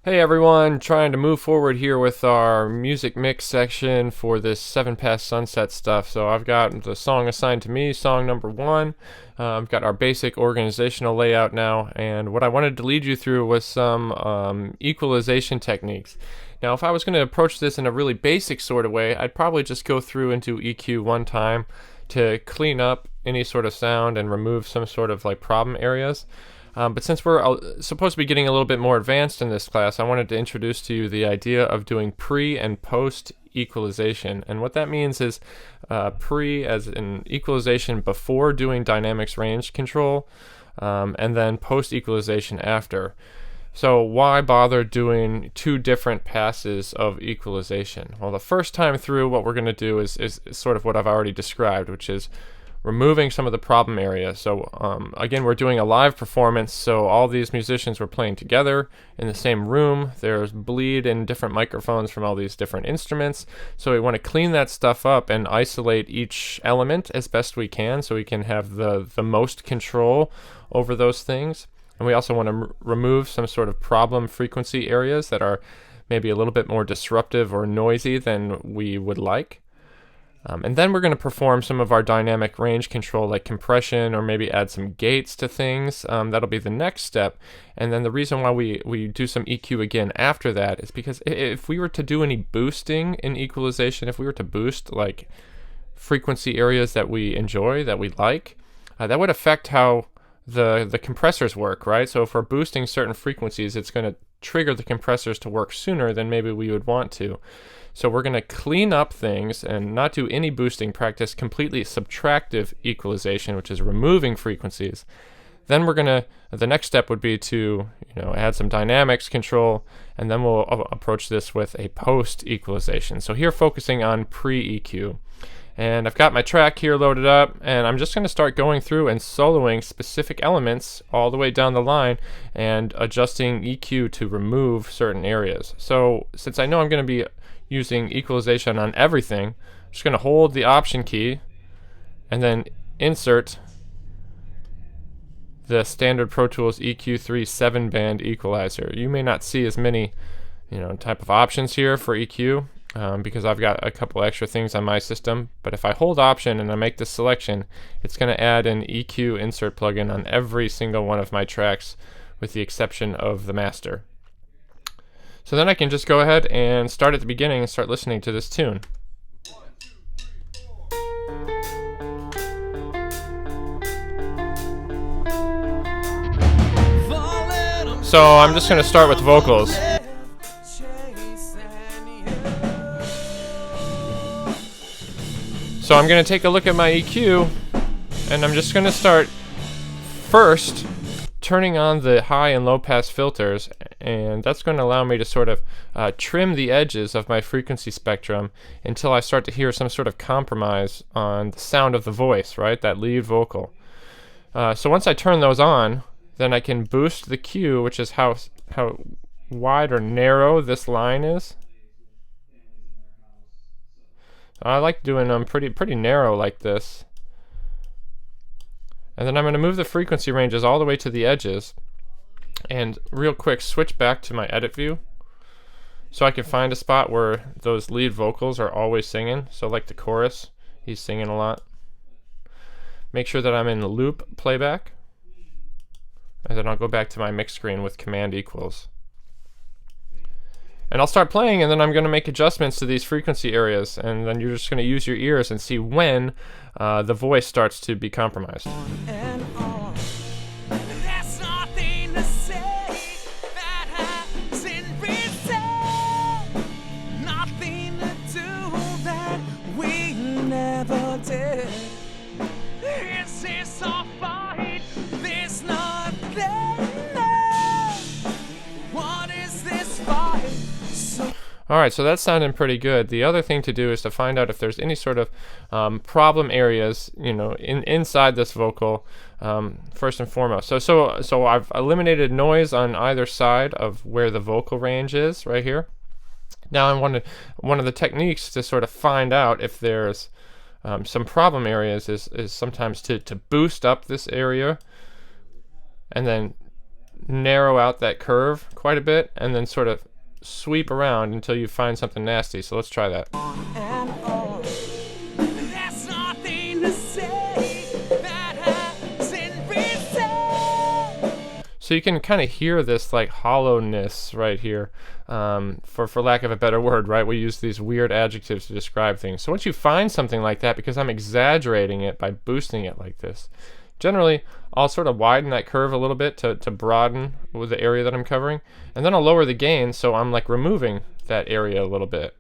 Hey everyone, trying to move forward here with our music mix section for this 7 Past Sunset stuff. So I've got the song assigned to me, song number 1. I've got our basic organizational layout now, and what I wanted to lead you through was some equalization techniques. Now, if I was going to approach this in a really basic sort of way, I'd probably just go through into EQ one time to clean up any sort of sound and remove some sort of like problem areas. But since we're supposed to be getting a little bit more advanced in this class, I wanted to introduce to you the idea of doing pre and post equalization. And what that means is pre as in equalization before doing dynamics range control, and then post equalization after. So why bother doing two different passes of equalization? Well, the first time through, what we're going to do is sort of what I've already described, which is removing some of the problem areas. So again, we're doing a live performance, so all these musicians were playing together in the same room. There's bleed in different microphones from all these different instruments. So we want to clean that stuff up and isolate each element as best we can so we can have the most control over those things. And we also want to remove some sort of problem frequency areas that are maybe a little bit more disruptive or noisy than we would like. And then we're going to perform some of our dynamic range control like compression or maybe add some gates to things. That'll be the next step. And then the reason why we do some EQ again after that is because if we were to do any boosting in equalization, if we were to boost like frequency areas that we enjoy, that we like, that would affect how the compressors work, right? So if we're boosting certain frequencies, it's going to trigger the compressors to work sooner than maybe we would want to. So we're going to clean up things and not do any boosting, practice completely subtractive equalization, which is removing frequencies. Then the next step would be to add some dynamics control, and then we'll approach this with a post equalization. So here focusing on pre-EQ. And I've got my track here loaded up, and I'm just going to start going through and soloing specific elements all the way down the line and adjusting EQ to remove certain areas. So since I know I'm going to be using equalization on everything, I'm just going to hold the Option key and then insert the standard Pro Tools EQ3 7-band equalizer. You may not see as many type of options here for EQ because I've got a couple extra things on my system, but if I hold Option and I make this selection, it's going to add an EQ insert plugin on every single one of my tracks with the exception of the master. So then I can just go ahead and start at the beginning and start listening to this tune. So I'm just going to start with vocals. So I'm going to take a look at my EQ, and I'm just going to start first turning on the high and low pass filters, and that's going to allow me to sort of trim the edges of my frequency spectrum until I start to hear some sort of compromise on the sound of the voice, right? That lead vocal. So once I turn those on, then I can boost the Q, which is how wide or narrow this line is. I like doing them pretty narrow like this. And then I'm going to move the frequency ranges all the way to the edges and real quick switch back to my edit view so I can find a spot where those lead vocals are always singing. So like the chorus, he's singing a lot. Make sure that I'm in loop playback, and then I'll go back to my mix screen with Command equals. And I'll start playing, and then I'm going to make adjustments to these frequency areas, and then you're just going to use your ears and see when the voice starts to be compromised. Alright, so that's sounding pretty good. The other thing to do is to find out if there's any sort of problem areas, inside this vocal, first and foremost. So I've eliminated noise on either side of where the vocal range is, right here. Now one of the techniques to sort of find out if there's some problem areas is sometimes to boost up this area and then narrow out that curve quite a bit and then sort of sweep around until you find something nasty. So let's try that. So you can kind of hear this like hollowness right here, for lack of a better word, right? We use these weird adjectives to describe things. So once you find something like that, because I'm exaggerating it by boosting it like this, generally I'll sort of widen that curve a little bit to broaden with the area that I'm covering, and then I'll lower the gain so I'm like removing that area a little bit.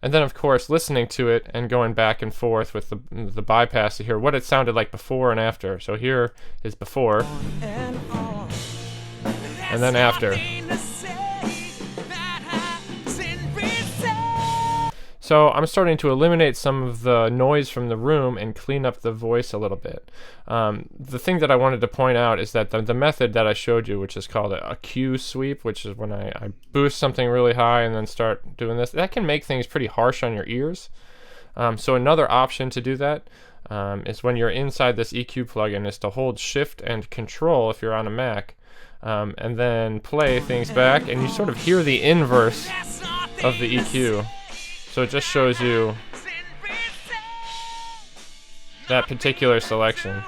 And then, of course, listening to it and going back and forth with the bypass to hear what it sounded like before and after. So here is before, and then after. So I'm starting to eliminate some of the noise from the room and clean up the voice a little bit. The thing that I wanted to point out is that the method that I showed you, which is called a Q sweep, which is when I boost something really high and then start doing this, that can make things pretty harsh on your ears. So another option to do that is when you're inside this EQ plugin is to hold Shift and Control if you're on a Mac, and then play things back, and you sort of hear the inverse of the EQ. So it just shows you that particular selection.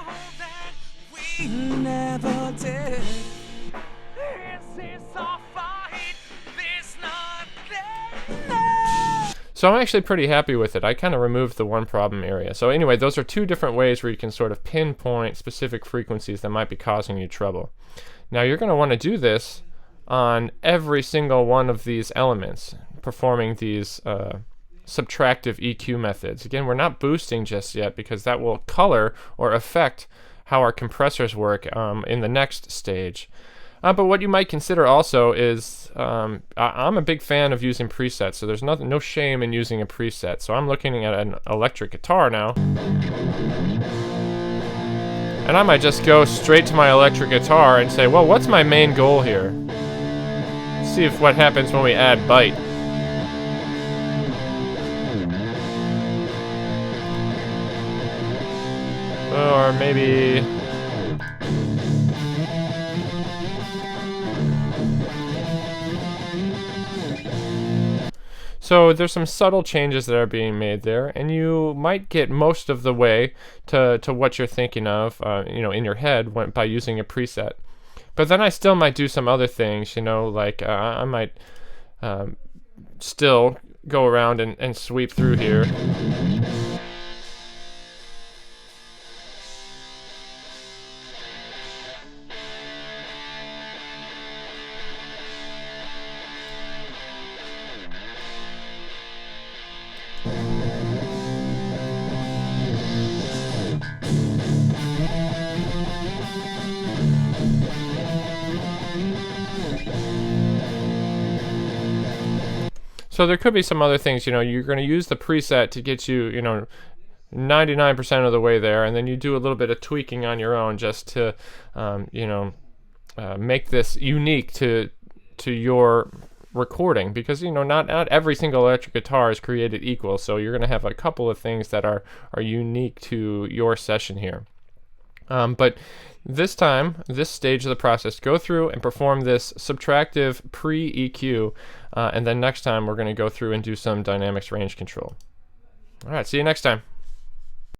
So I'm actually pretty happy with it. I kind of removed the one problem area. So anyway, those are two different ways where you can sort of pinpoint specific frequencies that might be causing you trouble. Now you're going to want to do this on every single one of these elements, performing these subtractive EQ methods. Again, we're not boosting just yet because that will color or affect how our compressors work in the next stage. But what you might consider also is, I'm a big fan of using presets, so there's no shame in using a preset. So I'm looking at an electric guitar now, and I might just go straight to my electric guitar and say, well, what's my main goal here? See if what happens when we add bite. Or maybe so there's some subtle changes that are being made there, and you might get most of the way to what you're thinking of, in your head by using a preset. But then I still might do some other things, like I might still go around and sweep through here. So there could be some other things, you're going to use the preset to get you, 99% of the way there, and then you do a little bit of tweaking on your own just to, make this unique to your recording, because not every single electric guitar is created equal, so you're going to have a couple of things that are unique to your session here. But this stage of the process, go through and perform this subtractive pre-EQ, and then next time we're going to go through and do some dynamics range control. All right, see you next time.